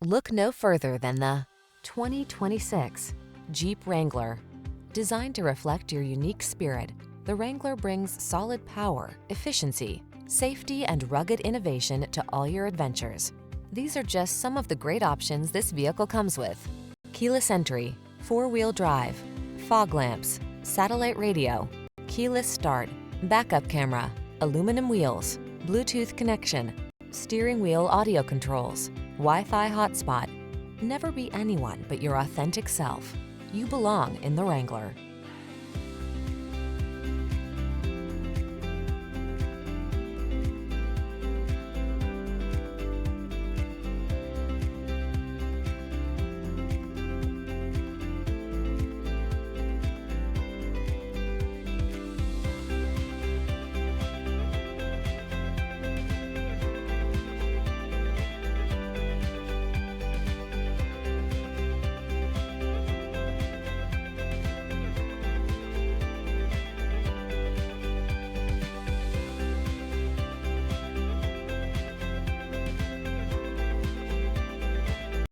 Look no further than the 2026 Jeep Wrangler. Designed to reflect your unique spirit, the Wrangler brings solid power, efficiency, safety, and rugged innovation to all your adventures. These are just some of the great options this vehicle comes with: keyless entry, four-wheel drive, fog lamps, satellite radio, keyless start, backup camera, aluminum wheels, Bluetooth connection, steering wheel audio controls, Wi-Fi hotspot. Never be anyone but your authentic self. You belong in the Wrangler.